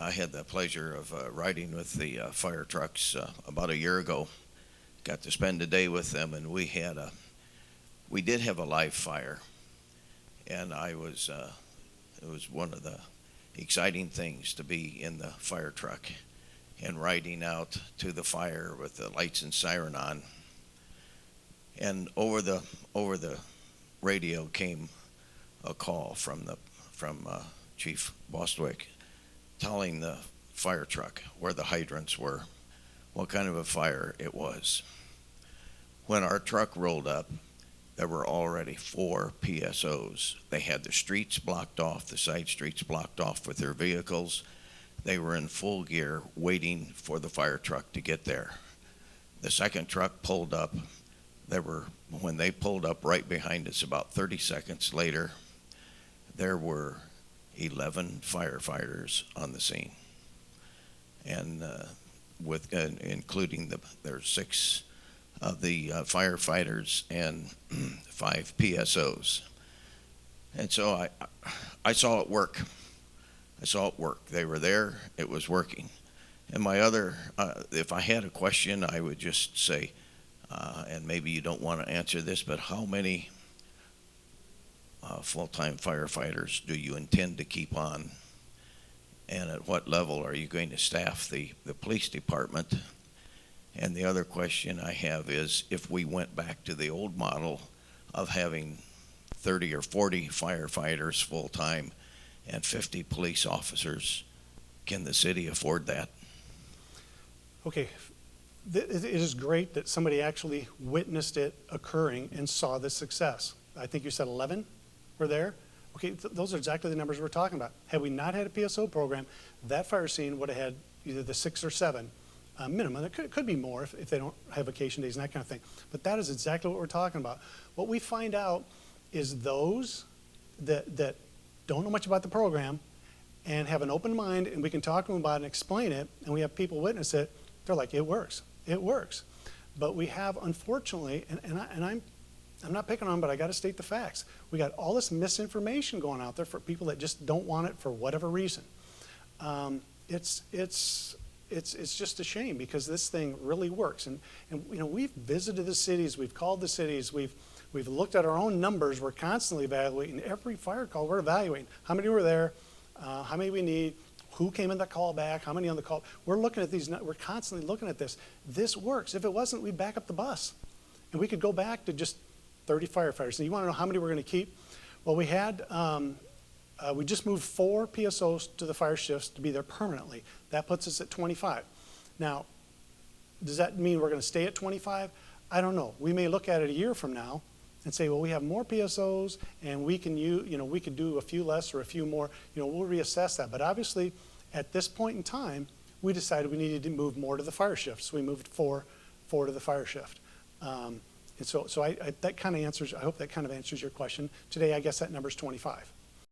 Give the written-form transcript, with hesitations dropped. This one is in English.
I had the pleasure of riding with the fire trucks about a year ago. Got to spend a day with them, and we did have a live fire, and it was one of the exciting things to be in the fire truck and riding out to the fire with the lights and siren on. And over the radio came a call from Chief Bostwick telling the fire truck where the hydrants were, what kind of a fire it was. When our truck rolled up, there were already 4 PSOs. They had the streets blocked off, the side streets blocked off with their vehicles. They were in full gear waiting for the fire truck to get there. The second truck pulled up. When they pulled up right behind us about 30 seconds later, there were 11 firefighters on the scene. And including there's 6 of the firefighters and 5 PSOs. And so I saw it work. I saw it work. They were there. It was working. And my other, if I had a question, I would just say, and maybe you don't want to answer this, but how many full-time firefighters do you intend to keep on? And at what level are you going to staff the police department? And the other question I have is, if we went back to the old model of having 30 or 40 firefighters full-time and 50 police officers, can the city afford that? Okay, it is great that somebody actually witnessed it occurring and saw the success. I think you said 11 were there. Okay, those are exactly the numbers we're talking about. Had we not had a PSO program, that fire scene would have had either the 6 or 7 minimum. It could be more if they don't have vacation days and that kind of thing. But that is exactly what we're talking about. What we find out is those that don't know much about the program and have an open mind, and we can talk to them about it and explain it, and we have people witness it, they're like, it works. It works. But we have, unfortunately, and I'm not picking on them, but I got to state the facts. We got all this misinformation going out there for people that just don't want it for whatever reason. It's just a shame, because this thing really works. And you know, we've visited the cities, we've called the cities, we've looked at our own numbers. We're constantly evaluating every fire call. We're evaluating how many were there, how many we need, who came in the call back, how many on the call. We're looking at these. We're constantly looking at this. This works. If it wasn't, we'd back up the bus, and we could go back to just 30 firefighters. And you want to know how many we're going to keep? Well, we had. We just moved 4 PSOs to the fire shifts to be there permanently. That puts us at 25. Now, does that mean we're going to stay at 25? I don't know. We may look at it a year from now and say, well, we have more PSOs, and we can we could do a few less or a few more. We'll reassess that. But obviously, at this point in time, we decided we needed to move more to the fire shifts. So we moved 4 to the fire shift. And so that kind of answers. I hope that kind of answers your question. Today, I guess that number's 25.